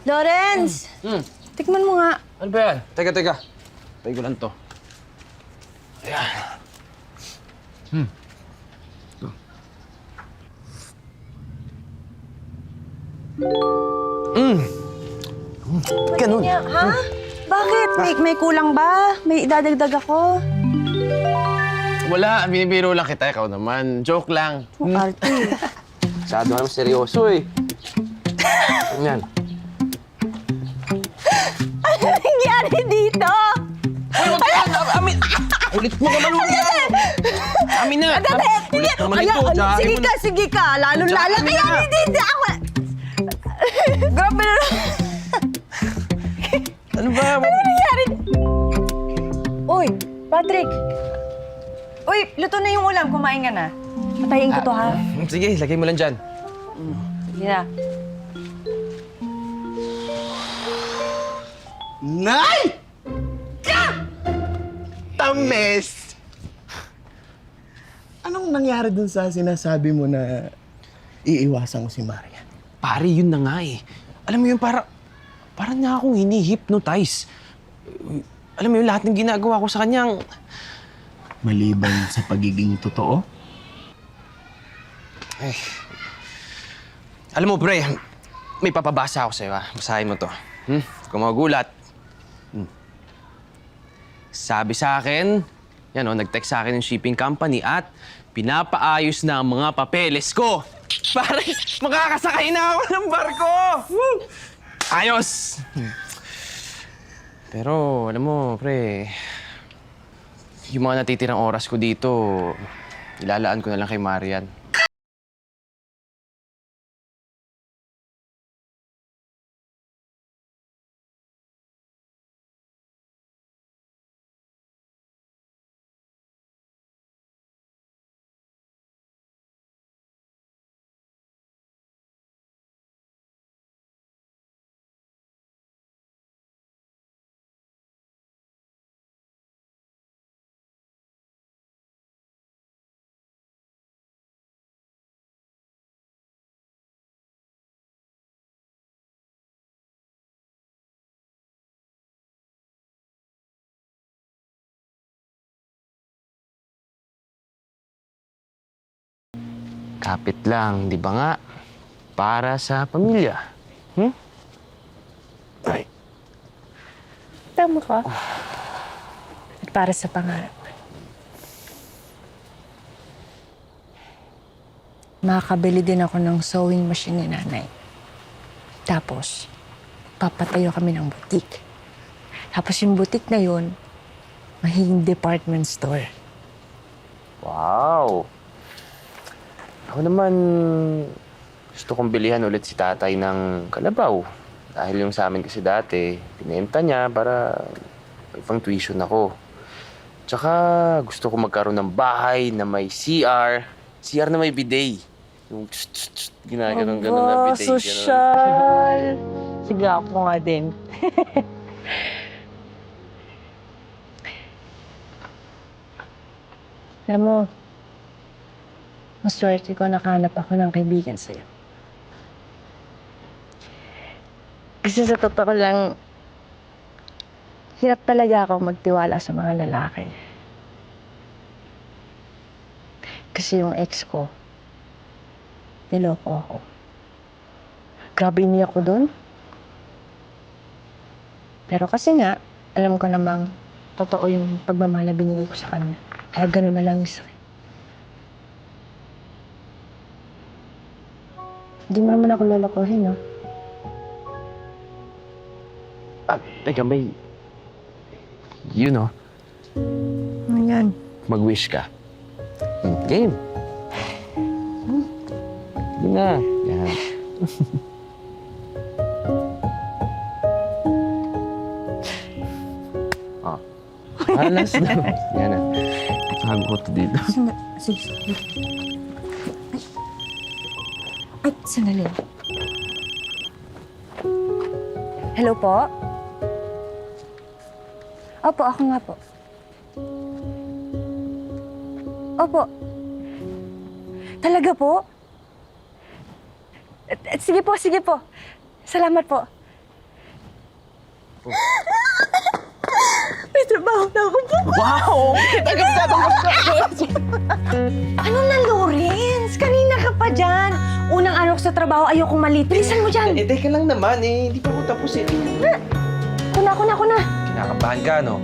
Lawrence! Tikman mo nga. Ano ba yan? Teka. Tayo ko lang to. Ayan. Ganun. Ha? Bakit? May kulang ba? May idadagdag ako? Wala, binibiro lang kita. Ikaw naman. Joke lang. Arte. Masyado naman seryoso eh. Ganyan. Ano nangyari dito? Amin! Ulit mo ka yan! Amin na! Ulit naman ito. Sige ka. Lalong lalaki. Hindi ako. Grabe na. Ano ba? Ano nangyari? Uy, Patrick. Uy, luto na yung ulam. Kumain ka na. Patayin ko to, ha? Sige, lagay mo lang dyan. Sige na. Nay! Tamis! Anong nangyari dun sa sinasabi mo na iiwasan ko si Maria? Pare, yun na nga eh. Alam mo yun, parang niya akong hini-hypnotize. Alam mo yun, lahat ng ginagawa ko sa kanyang... Maliban sa pagiging totoo? Ay. Alam mo, pre, may papabasa ako sa'yo, ha? Basahin mo to. Kung magugulat. Sabi sa akin, yan o, nag-text sa akin yung shipping company at pinapaayos na ang mga papeles ko. Pare, makakasakay na ako ng barko! Woo! Ayos! Pero, alam mo, pre, yung mga natitirang oras ko dito, ilalaan ko na lang kay Marian. Kapit lang, di ba nga? Para sa pamilya. Ay. Tama ka. At para sa pangarap. Makakabili din ako ng sewing machine ni nanay. Tapos, papatayo kami ng butik. Tapos yung butik na yun, magiging department store. Wow! Ako naman, gusto kong bilihan ulit si tatay ng kalabaw. Dahil yung sa amin kasi dati, pinenta niya para may pang tuition ako. Tsaka gusto ko magkaroon ng bahay na may CR. CR na may bidet. Yung ginaganon-ganon na bidet. Sosyal! Sige, ako nga din. Alam mo, maswerte ko nakahanap ako ng kaibigan sa'yo. Kasi sa totoo lang, hirap talaga ako magtiwala sa mga lalaki. Kasi yung ex ko, niloko ako. Grabe niya ako dun. Pero kasi nga, alam ko namang totoo yung pagmamahal na binigay ko sa kanya. Kaya gano'n na lang yung sakit. Hindi mo naman ako lalakohin, no? Teka, may... You know, Ano yan? mag-wish ka. Game. Yun na. Yan. Oh. Alas na. Yan na. Tago ko to dito. Sige, sige. Ay, sandali. Hello po? Opo, ako nga po. Opo. Talaga po? Sige po, sige po. Salamat po. May trabaho na ako po. Wow! Agad-agad Ano na, Lawrence? Kanina ka pa dyan. Unang araw ko sa trabaho, ayokong malito. Bilisan mo dyan. teka lang naman eh. Hindi pa ako tapos eh. Ako na. Kinakabahan ka, no?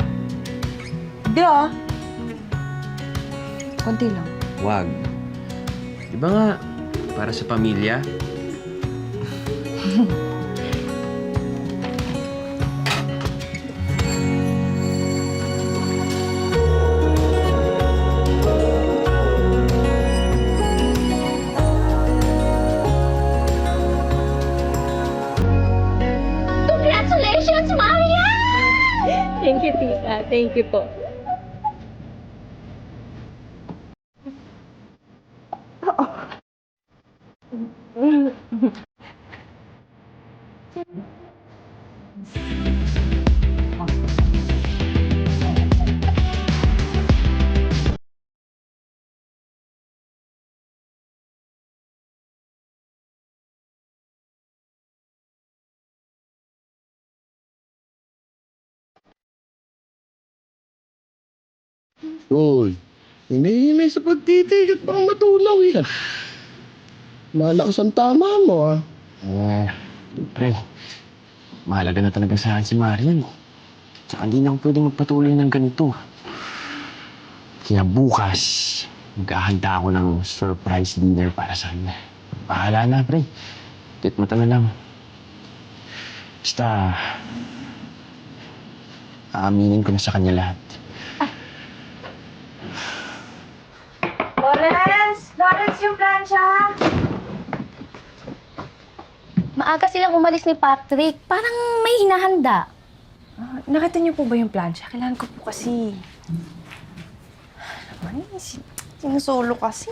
Di ah. Konti lang. Wag. Di ba nga, para sa pamilya? Congratulations, Maria! Thank you, tita. Thank you po. Uy, hinihimay sa pagtitikot pang matunaw yan. Malakas ang tama mo, ah. Pre, mahalaga na talaga sa akin si Marian. Tsaka hindi na ako pwedeng magpatuloy ng ganito. Kaya bukas, maghahanda ako ng surprise dinner para sa kanya. Bahala na, pre. Tit mo na lang. Basta, aaminin ko na sa kanya lahat. Lawrence, yung plancha! Maaga silang umalis ni Patrick. Parang may hinahanda. Nakita niyo po ba yung plancha? Kailangan ko po kasi... Naman, sinusulo kasi.